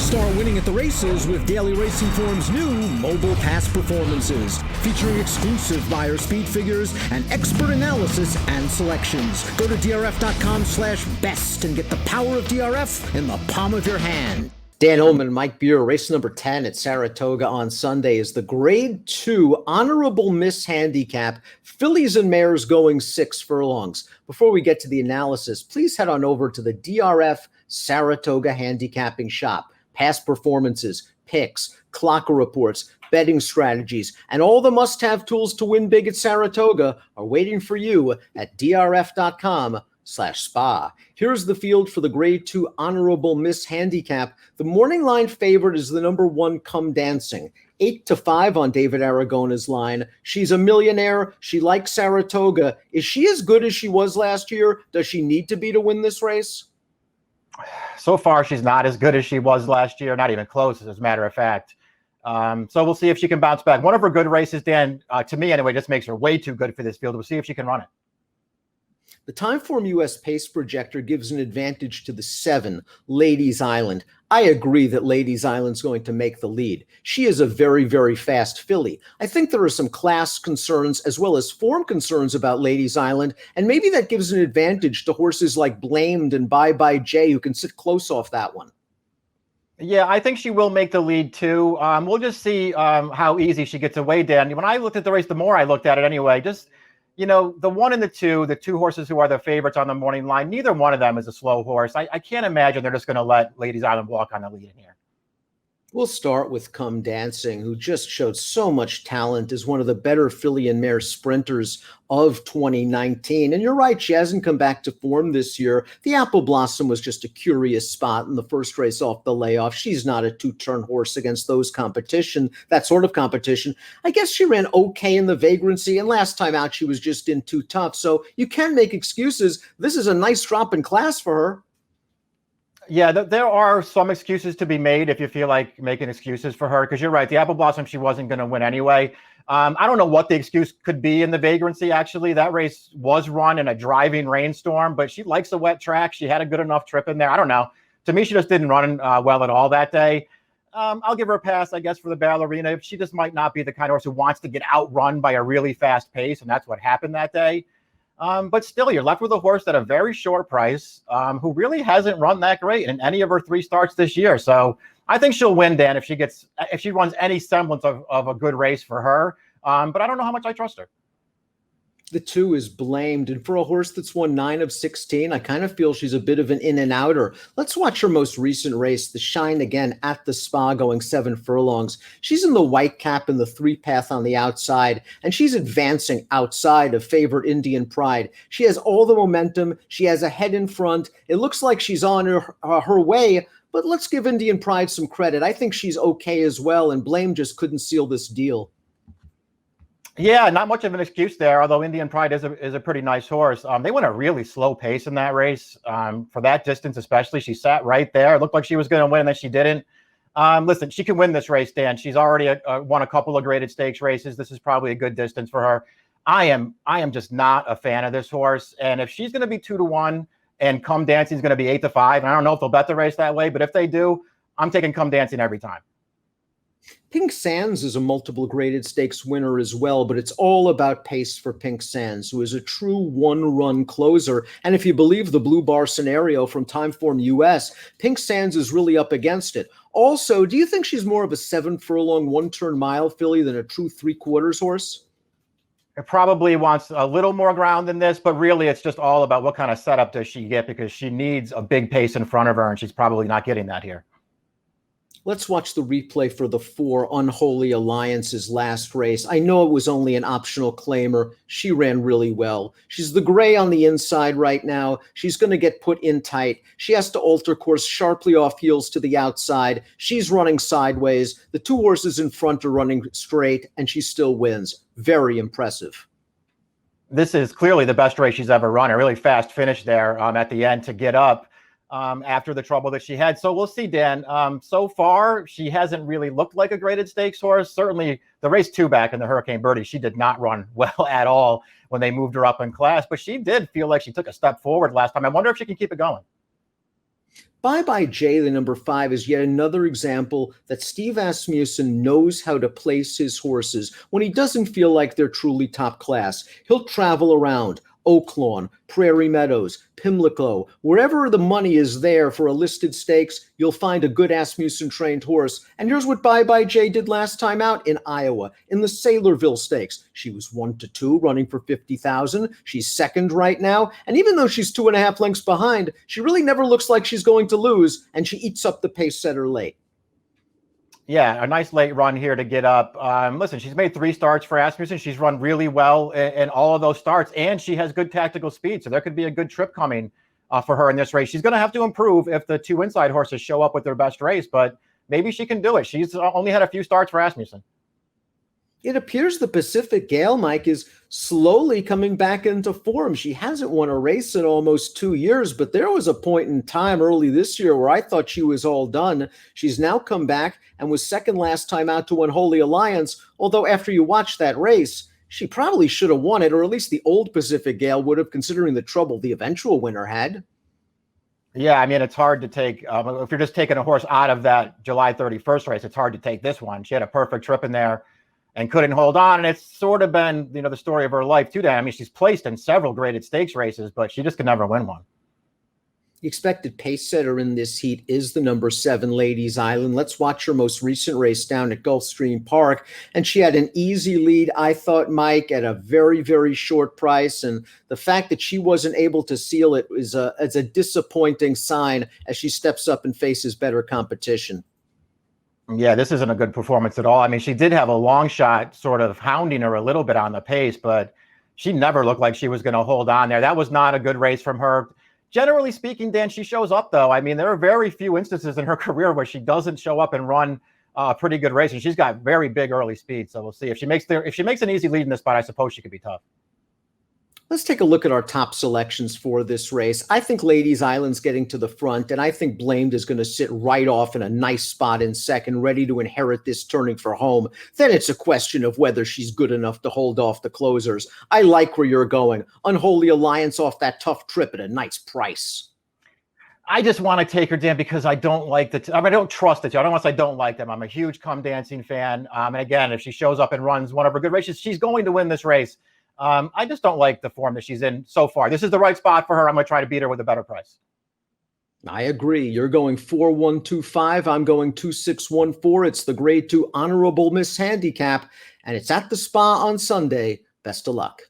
Start winning at the races with Daily Racing Form's new mobile pass performances, featuring exclusive buyer speed figures and expert analysis and selections. Go to DRF.com/best and get the power of DRF in the palm of your hand. Dan Illman, Mike Buer, race number 10 at Saratoga on Sunday is the Grade 2 Honorable Miss Handicap, fillies and mares going 6 furlongs. Before we get to the analysis, please head on over to the DRF Saratoga Handicapping Shop. Past performances, picks, clocker reports, betting strategies, and all the must-have tools to win big at Saratoga are waiting for you at drf.com/spa. Here's the field for the Grade 2 Honorable Miss Handicap. The morning line favorite is the number 1 Come Dancing. 8-5 on David Aragona's line. She's a millionaire. She likes Saratoga. Is she as good as she was last year? Does she need to be to win this race? So far, she's not as good as she was last year, not even close, as a matter of fact. So we'll see if she can bounce back. One of her good races, Dan, to me anyway, just makes her way too good for this field. We'll see if she can run it. The Timeform US Pace Projector gives an advantage to the 7, Ladies Island. I agree that Ladies Island's going to make the lead. She is a very, very fast filly. I think there are some class concerns as well as form concerns about Ladies Island, and maybe that gives an advantage to horses like Blamed and Bye Bye Jay, who can sit close off that one. Yeah, I think she will make the lead too. We'll just see how easy she gets away, Dan. When I looked at the race, the more I looked at it anyway, just, you know, the 1 and the 2, the 2 horses who are the favorites on the morning line, neither one of them is a slow horse. I can't imagine they're just going to let Ladies Island walk on the lead in here. We'll start with Come Dancing, who just showed so much talent as one of the better filly and mare sprinters of 2019. And you're right, she hasn't come back to form this year. The Apple Blossom was just a curious spot in the first race off the layoff. She's not a 2-turn horse against that sort of competition. I guess she ran okay in the Vagrancy, and last time out she was just in too tough. So you can make excuses. This is a nice drop in class for her. Yeah, there are some excuses to be made if you feel like making excuses for her, because you're right. The Apple Blossom, she wasn't going to win anyway. I don't know what the excuse could be in the Vagrancy, actually. That race was run in a driving rainstorm, but she likes a wet track. She had a good enough trip in there. I don't know. To me, she just didn't run well at all that day. I'll give her a pass, I guess, for the Ballerina. She just might not be the kind of horse who wants to get outrun by a really fast pace, and that's what happened that day. But still, you're left with a horse at a very short price who really hasn't run that great in any of her 3 starts this year. So I think she'll win, Dan, if she runs any semblance of a good race for her. But I don't know how much I trust her. The 2 is Blamed, and for a horse that's won 9 of 16, I kind of feel she's a bit of an in and outer. Let's watch her most recent race, the Shine Again at the Spa, going 7 furlongs. She's in the white cap and the 3-path on the outside, and she's advancing outside of favorite Indian Pride. She has all the momentum. She has a head in front. It looks like she's on her way, but let's give Indian Pride some credit. I think she's okay as well, and Blame just couldn't seal this deal. Yeah, not much of an excuse there, although Indian Pride is a pretty nice horse. They went a really slow pace in that race. For that distance especially, she sat right there. It looked like she was going to win, and then she didn't. Listen, she can win this race, Dan. She's already won a couple of graded stakes races. This is probably a good distance for her. I am just not a fan of this horse, and if she's going to be 2-1 and Come Dancing is going to be 8-5, and I don't know if they'll bet the race that way, but if they do, I'm taking Come Dancing every time. Pink Sands is a multiple graded stakes winner as well, but it's all about pace for Pink Sands, who is a true one-run closer. And if you believe the blue bar scenario from Timeform US, Pink Sands is really up against it. Also, do you think she's more of a 7-furlong, 1-turn mile filly than a true 3/4 horse? It probably wants a little more ground than this, but really it's just all about what kind of setup does she get, because she needs a big pace in front of her, and she's probably not getting that here. Let's watch the replay for the 4 Unholy Alliance's last race. I know it was only an optional claimer. She ran really well. She's the gray on the inside right now. She's going to get put in tight. She has to alter course sharply off heels to the outside. She's running sideways. The 2 horses in front are running straight, and she still wins. Very impressive. This is clearly the best race she's ever run. A really fast finish there at the end to get up after the trouble that she had. So we'll see, Dan. So far, she hasn't really looked like a graded stakes horse. Certainly the race 2 back in the Hurricane Birdie, she did not run well at all when they moved her up in class, but she did feel like she took a step forward last time. I wonder if she can keep it going. Bye Bye Jay, the number 5, is yet another example that Steve Asmussen knows how to place his horses when he doesn't feel like they're truly top class. He'll travel around Oaklawn, Prairie Meadows, Pimlico, wherever the money is there for a listed stakes, you'll find a good Asmussen-trained horse. And here's what Bye Bye Jay did last time out in Iowa, in the Saylorville Stakes. She was 1-2, running for 50,000. She's second right now, and even though she's 2.5 lengths behind, she really never looks like she's going to lose, and she eats up the pace setter late. Yeah, a nice late run here to get up. Listen, she's made 3 starts for Asmussen. She's run really well in all of those starts, and she has good tactical speed. So there could be a good trip coming for her in this race. She's going to have to improve if the 2 inside horses show up with their best race, but maybe she can do it. She's only had a few starts for Asmussen. It appears the Pacific Gale, Mike, is slowly coming back into form. She hasn't won a race in almost 2 years, but there was a point in time early this year where I thought she was all done. She's now come back and was second last time out to Unholy Alliance, although after you watch that race, she probably should have won it, or at least the old Pacific Gale would have, considering the trouble the eventual winner had. Yeah, I mean, it's hard to take, if you're just taking a horse out of that July 31st race, it's hard to take this one. She had a perfect trip in there and couldn't hold on. And it's sort of been, the story of her life too. I mean, she's placed in several graded stakes races, but she just could never win one. The expected pace setter in this heat is the number 7 Ladies Island. Let's watch her most recent race down at Gulfstream Park. And she had an easy lead, I thought, Mike, at a very, very short price. And the fact that she wasn't able to seal it is a disappointing sign as she steps up and faces better competition. Yeah, this isn't a good performance at all. I mean, she did have a long shot sort of hounding her a little bit on the pace, but she never looked like she was going to hold on there. That was not a good race from her. Generally speaking, Dan, she shows up, though. I mean, there are very few instances in her career where she doesn't show up and run a pretty good race, and she's got very big early speed. So we'll see if she makes an easy lead in this spot. I suppose she could be tough. Let's take a look at our top selections for this race. I think Ladies Island's getting to the front, and I think Blamed is going to sit right off in a nice spot in second, ready to inherit this turning for home. Then it's a question of whether she's good enough to hold off the closers. I like where you're going. Unholy Alliance off that tough trip at a nice price. I just want to take her, Dan, because I don't like I don't trust the two. I don't want to say I don't like them. I'm a huge Come Dancing fan. And again, if she shows up and runs one of her good races, she's going to win this race. I just don't like the form that she's in so far. This is the right spot for her. I'm going to try to beat her with a better price. I agree. You're going 4-1-2-5. I'm going 2-6-1-4. It's the grade 2 Honorable Miss Handicap, and it's at the Spa on Sunday. Best of luck.